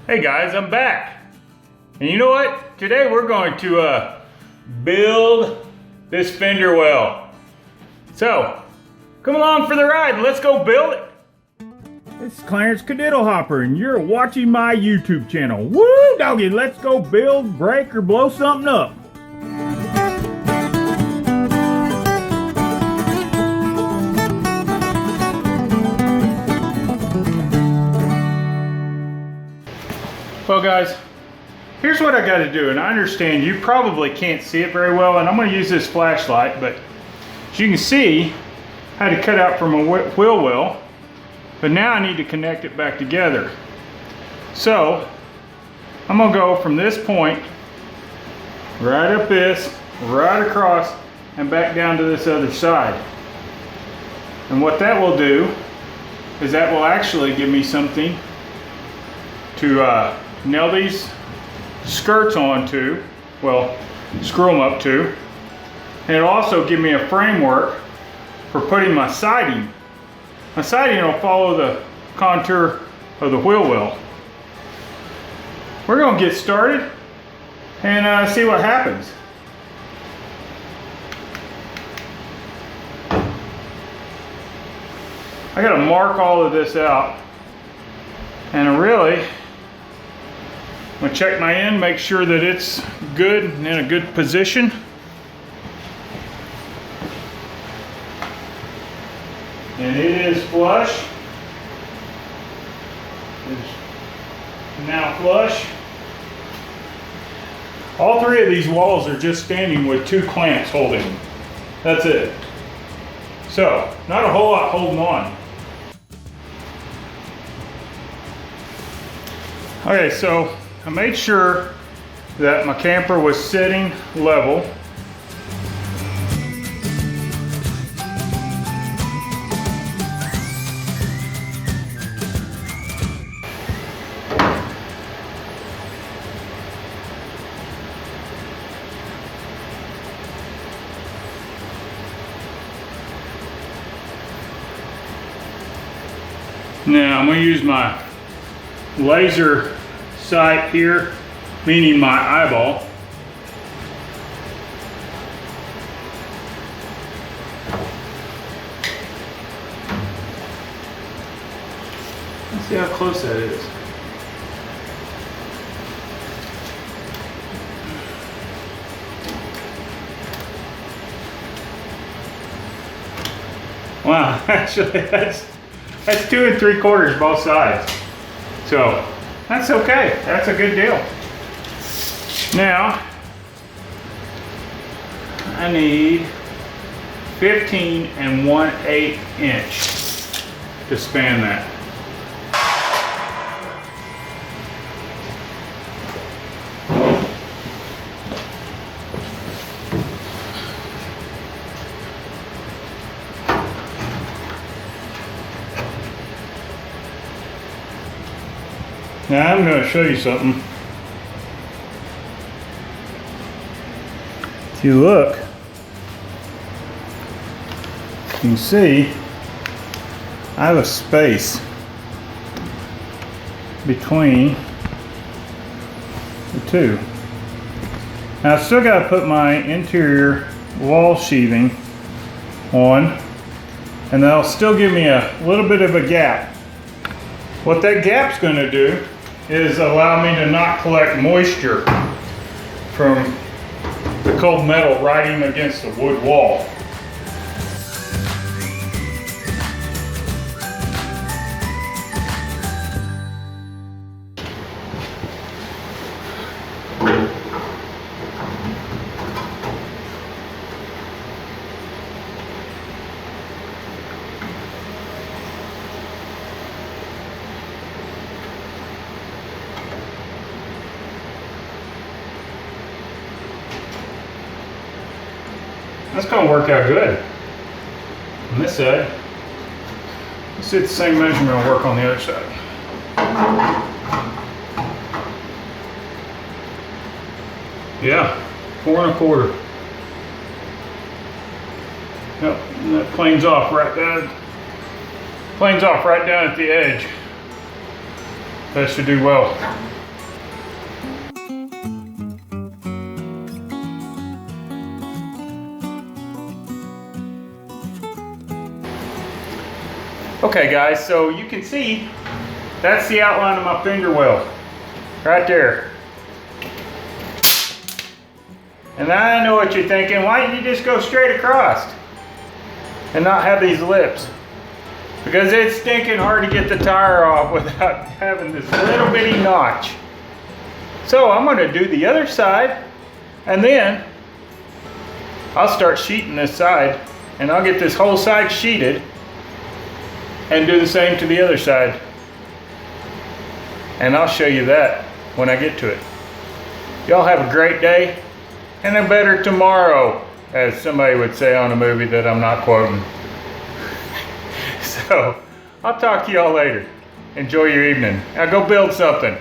Hey guys, I'm back. And you know what? Today we're going to build this fender well. So, come along for the ride and let's go build it. This is Clarence Cadiddlehopper and you're watching my YouTube channel. Woo doggy, let's go build, break, or blow something up. Well guys, here's what I got to do, and I understand you probably can't see it very well, and I'm going to use this flashlight, but as you can see, I had to cut out from a wheel well, but now I need to connect it back together. So, I'm going to go from this point, right up this, right across, and back down to this other side. And what that will do, is that will actually give me something to nail these skirts onto, well, screw them up to, and it'll also give me a framework for putting my siding. My siding will follow the contour of the wheel well. We're going to get started and see what happens. I got to mark all of this out, and really I'm going to check my end, make sure that it's good and in a good position. And it is flush. It's now flush. All three of these walls are just standing with two clamps holding them. That's it. So, not a whole lot holding on. Okay, so I made sure that my camper was sitting level. Now I'm going to use my laser sight here, meaning my eyeball. Let's see how close that is. Wow, actually that's 2 3/4 both sides. So that's okay. That's a good deal. Now, I need 15 1/8 inch to span that. Now I'm going to show you something. If you look, you can see I have a space between the two. Now I've still got to put my interior wall sheathing on, and that'll still give me a little bit of a gap. What that gap's going to do is allow me to not collect moisture from the cold metal riding against the wood wall. That's going to work out good on this side. Let's see if the same measurement will work on the other side. Yeah, 4 1/4. Yep, and that planes off right down. Planes off right down at the edge. That should do well. Okay guys, so you can see that's the outline of my finger well right there. And I know what you're thinking, why don't you just go straight across and not have these lips? Because it's stinking hard to get the tire off without having this little bitty notch. So I'm going to do the other side, and then I'll start sheeting this side, and I'll get this whole side sheeted and do the same to the other side. And I'll show you that when I get to it. Y'all have a great day and a better tomorrow, as somebody would say on a movie that I'm not quoting. So I'll talk to y'all later. Enjoy your evening. Now go build something.